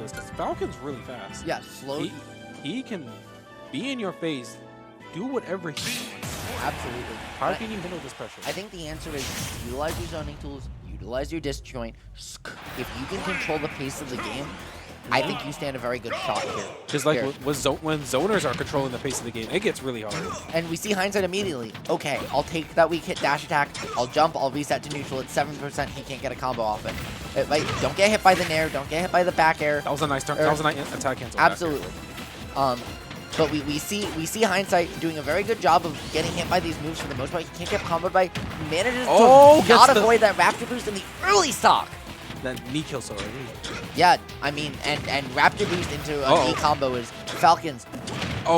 this because Falcon's really fast. Yeah, slow. He can be in your face, do whatever he wants. Absolutely. How can you handle this pressure? I think the answer is utilize your zoning tools, utilize your disjoint. If you can control the pace of the game, I think you stand a very good shot here. Just like when zoners are controlling the pace of the game, it gets really hard. And we see Hindsight immediately. Okay, I'll take that weak hit dash attack. I'll jump. I'll reset to neutral. It's 7%. He can't get a combo off it. Like, don't get hit by the nair. Don't get hit by the back air. That was a nice turn. That was a nice attack cancel. Absolutely. But we see Hindsight doing a very good job of getting hit by these moves for the most part. He can't get comboed by. He manages to not avoid that Raptor boost in the early stock. That knee kill already. Yeah, I mean, and Raptor boost into a knee combo is Falcon's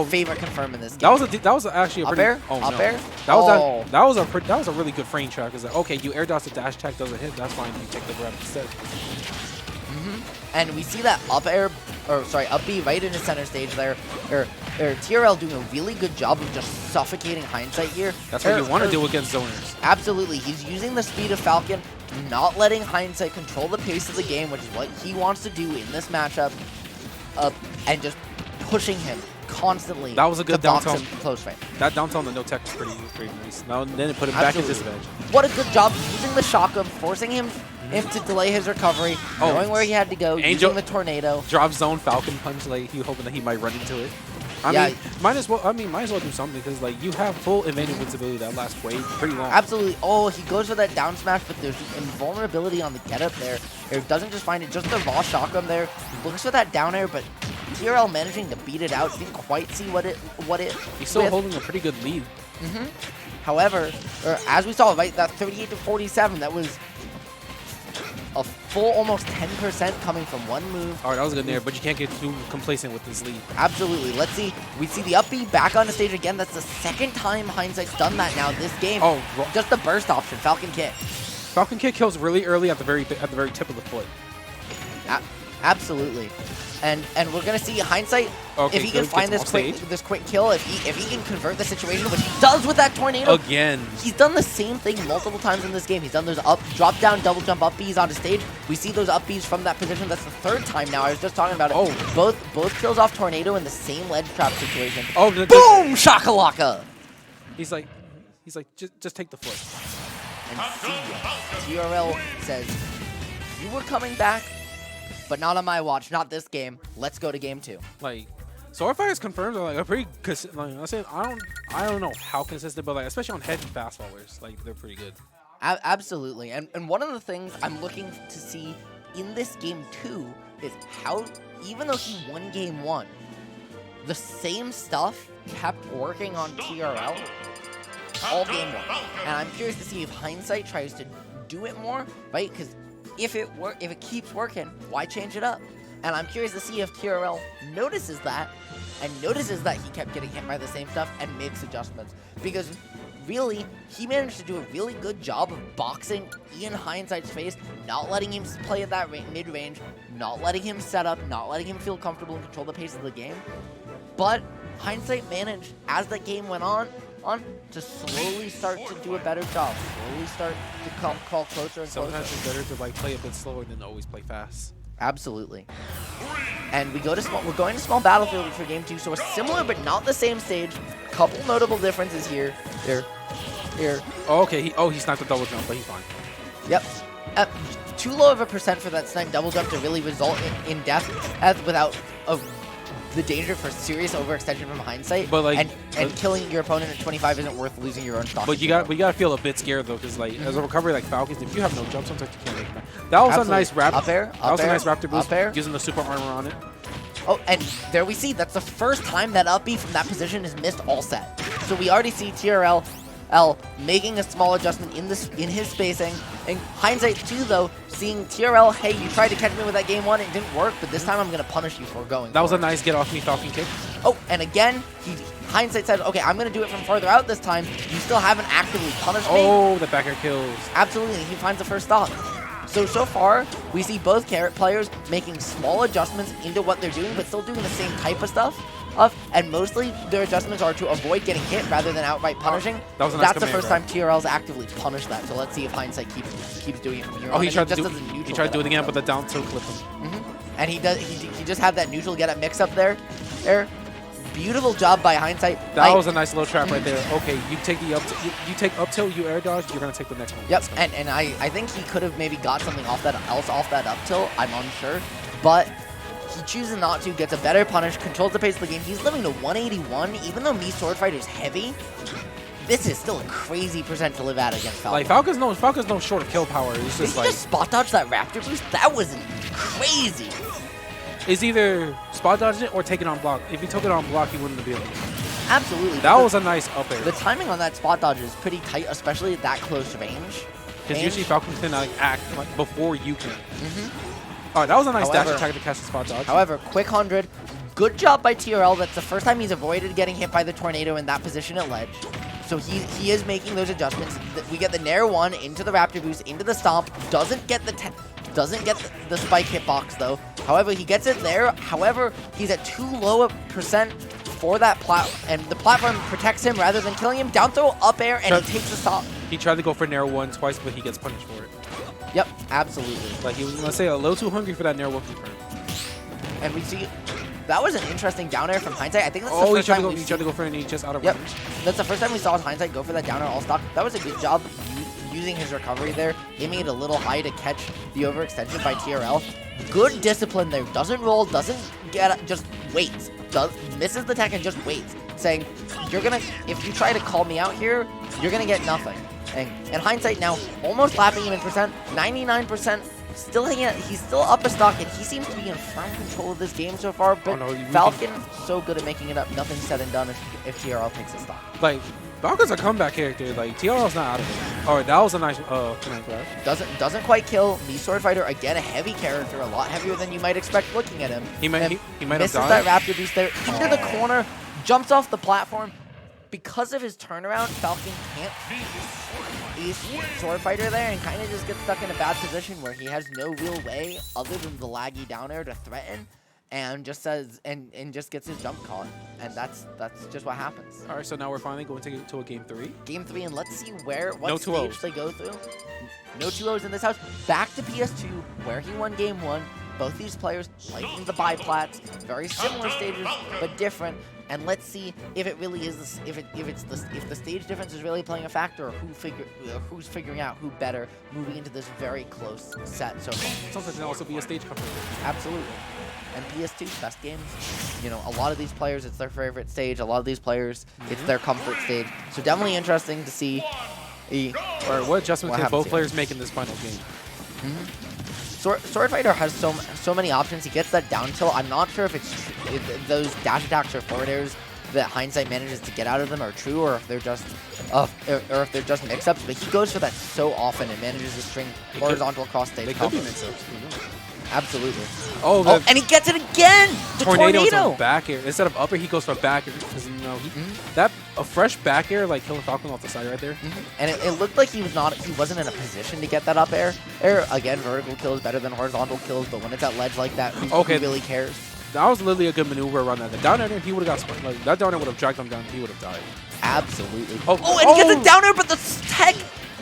favorite confirm in this game. That was actually a pretty up air. Oh, up no. air. That was a really good frame track. It's like, okay, you air dodge the dash attack doesn't hit. That's fine. You take the grab instead. And we see that up air, or sorry, up B right into center stage there. TRL doing a really good job of just suffocating Hindsight here. That's what you want to do against zoners. Absolutely. He's using the speed of Falcon, not letting Hindsight control the pace of the game, which is what he wants to do in this matchup, and just pushing him constantly. That was a good downtown close range. That downtown, the no tech was pretty nice. Now then it put him back in disadvantage. What a good job using the shotgun, forcing him to delay his recovery, knowing where he had to go, using the tornado. Drop zone Falcon punch, like he hoping that he might run into it. I mean, might as well do something because like you have full evade invincibility that lasts pretty long. Absolutely. Oh, he goes for that down smash, but there's invulnerability on the get up there. It doesn't just find it, just the raw shotgun there. Looks for that down air, but TRL managing to beat it out. Didn't quite see what it. He's still holding a pretty good lead. However, as we saw, right, that 38 to 47, that was a full almost 10% coming from one move. All right, that was a good nair, but you can't get too complacent with this lead. Absolutely. Let's see. We see the up B back on the stage again. That's the second time Hindsight's done that now this game. Oh, just the burst option, Falcon kick. Falcon kick kills really early at the very tip of the foot. Absolutely. And we're gonna see Hindsight if he can find this quick kill, if he can convert the situation, which he does with that tornado. Again. He's done the same thing multiple times in this game. He's done those drop down, double jump up Bs on the stage. We see those up Bs from that position. That's the third time now. I was just talking about it. Both kills off tornado in the same ledge trap situation. Boom! Shakalaka! He's like, just take the foot. And see, TRL says, you were coming back, but not on my watch, not this game. Let's go to game 2. Like, Swordfighter's confirms are like a pretty like I said, I don't know how consistent, but like especially on head and fast followers, like they're pretty good. Absolutely. And one of the things I'm looking to see in this game 2 is how, even though he won game 1, the same stuff kept working on TRL all game 1. And I'm curious to see if Hindsight tries to do it more, right? Because if it keeps working, why change it up? And I'm curious to see if TRL notices that, and notices that he kept getting hit by the same stuff and makes adjustments. Because really, he managed to do a really good job of boxing in Hindsight's face, not letting him play at that mid-range, not letting him set up, not letting him feel comfortable and control the pace of the game. But Hindsight managed, as the game went on to slowly start to do a better job, slowly start to crawl closer and closer. Sometimes it's better to like play a bit slower than always play fast. Absolutely. And we're going to small battlefield for game 2, so a similar but not the same stage. Couple notable differences here. Here. Oh, okay. He sniped a double jump, but he's fine. Yep. Too low of a percent for that snipe double jump to really result in death, without the danger for serious overextension from Hindsight. But like, and killing your opponent at 25 isn't worth losing your own stock. But you gotta feel a bit scared though, because like as a recovery like Falcons, if you have no jump, sometimes you can't make that. That was a nice raptor. Up air. That was a nice raptor boost, using the super armor on it. Oh, and there we see that's the first time that up B from that position is missed all set. So we already see TRL making a small adjustment in his spacing. And Hindsight too, though, seeing TRL, hey, you tried to catch me with that game 1, it didn't work, but this time I'm gonna punish you for going. That was a nice get off me Falcon kick. Oh, and again, Hindsight said, okay, I'm gonna do it from farther out this time. You still haven't actively punished me. Oh, the back air kills. Absolutely, he finds the first stock. So far, we see both players making small adjustments into what they're doing, but still doing the same type of stuff. And mostly their adjustments are to avoid getting hit rather than outright punishing. That was a nice That's the first time TRL's actively punished that. So let's see if Hindsight keeps doing it from here on. Oh, he tried to do it again, but the down tilt clipped him. And he just had that neutral get up mix up there. Beautiful job by Hindsight. That was a nice little trap right there. Okay, you take the you take up tilt, you air dodge, you're gonna take the next one. Yep, and I think he could have maybe got something off that up tilt. I'm unsure, but he chooses not to. Gets a better punish, controls the pace of the game. He's living to 181, even though Swordfighter is heavy. This is still a crazy percent to live at against Falcon. Like Falcon's no short of kill power. It's just Did he just spot dodge that Raptor boost? That was crazy. It's either spot dodge it or take it on block. If he took it on block, he wouldn't have been able to. Absolutely. That was a nice up air. The timing on that spot dodge is pretty tight, especially at that close range. Because usually Falcon can act like before you can. All right, that was a nice dash attack to catch the spot dodge. However, quick 100. Good job by TRL. That's the first time he's avoided getting hit by the tornado in that position at ledge. So he is making those adjustments. We get the Nair 1 into the Raptor boost, into the stomp. Doesn't get the spike hitbox though. However, he gets it there. However, he's at too low a percent for that and the platform protects him rather than killing him. Down throw, up air, and he takes the stop. He tried to go for Nair 1 twice, but he gets punished for it. Yep, absolutely. Like he was, let's say, a little too hungry for that Nair 1 confirm. And we see that was an interesting down air from Hindsight. I think that's the first time he tried to go for it and he just out of range. range. That's the first time we saw Hindsight go for that down air all stock. That was a good job using his recovery there, aiming it a little high to catch the overextension by TRL. Good discipline there. Doesn't roll, doesn't get, just waits. Misses the tech and just waits, saying, if you try to call me out here, you're gonna get nothing. And Hindsight now almost lapping him in percent, 99%. Still hanging out, he's still up a stock, and he seems to be in firm control of this game so far. But Falcon so good at making it up. Nothing said and done if TRL takes a stock. Like Falcon's a comeback character. Like TRL's not out of it. All right, that was a nice command grab. Doesn't quite kill. Swordfighter again, a heavy character, a lot heavier than you might expect looking at him. He might have misses died. that Raptor boost there into the corner, jumps off the platform. Because of his turnaround, Falcon can't beat Swordfighter there and kind of just gets stuck in a bad position where he has no real way other than the laggy down air to threaten, and just says and just gets his jump caught, and that's just what happens. All right, so now we're finally going to a game 3. Game 3, and let's see what stage they go through. No 2-0s in this house. Back to PS2 where he won game 1. Both these players played in the biplats, very similar stages but different. And let's see if it really is if the stage difference is really playing a factor, or who's figuring out who better moving into this very close set so far. Something can also be a stage comfort. Absolutely. And PS2 best games. You know, a lot of these players, it's their favorite stage. A lot of these players, it's their comfort stage. So definitely interesting to see. What adjustments can both players make in this final game? Swordfighter has so many options. He gets that down tilt. I'm not sure if those dash attacks or forward airs that Hindsight manages to get out of them are true, or if they're just mix-ups. But he goes for that so often and manages to string horizontal cross stage. They could be mix-ups. Absolutely. Oh, and he gets it again! The tornado! Back air. Instead of up air, he goes for back air. Because, you know, a fresh back air, like killing Falcon off the side right there. And it looked like he wasn't in a position to get that up air. Again, vertical kill is better than horizontal kills, but when it's at ledge like that, who really cares? That was literally a good maneuver around that. The down air, he would have got spun. Like, that down air would have dragged him down. He would have died. Absolutely. And he gets a down air, but the tech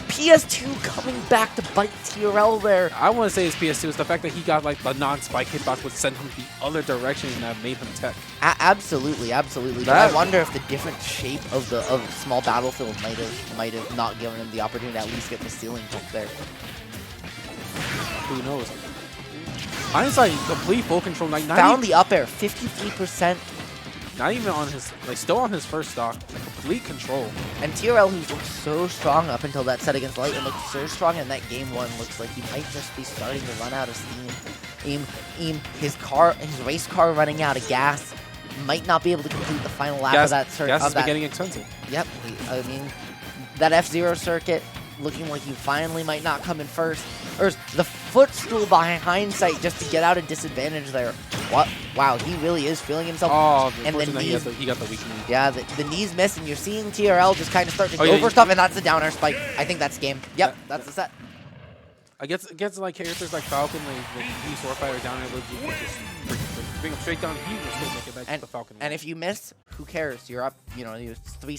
PS2 coming back to bite TRL there. I want to say it's PS2. It's the fact that he got like the non-spike hitbox would send him the other direction and that made him tech. Absolutely. But I wonder if the different shape of the small battlefield might have not given him the opportunity to at least get the ceiling jump there. Who knows? Hindsight, complete full control. Like, found the up air, 53%. Not even on his, still on his first stock. Complete control. And TRL, who's looked so strong up until that set against Light, and looked so strong in that game 1, looks like he might just be starting to run out of steam. His race car running out of gas. Might not be able to complete the final lap of that circuit. Gas is getting expensive. Yep. I mean, that F-Zero circuit looking like he finally might not come in first. Or the footstool behind Hindsight just to get out a disadvantage there. What? Wow, he really is feeling himself. Oh, and then he got the weak knee. Yeah, the knee's missed, and you're seeing TRL just kind of start to go for stuff, and that's the down air spike. I think that's game. Yep, that's the set. Against like characters like Falcon, like Swordfighter down air, just bring him straight down. He will still make it back to the Falcon. And if you miss, who cares? You're up. You know, 3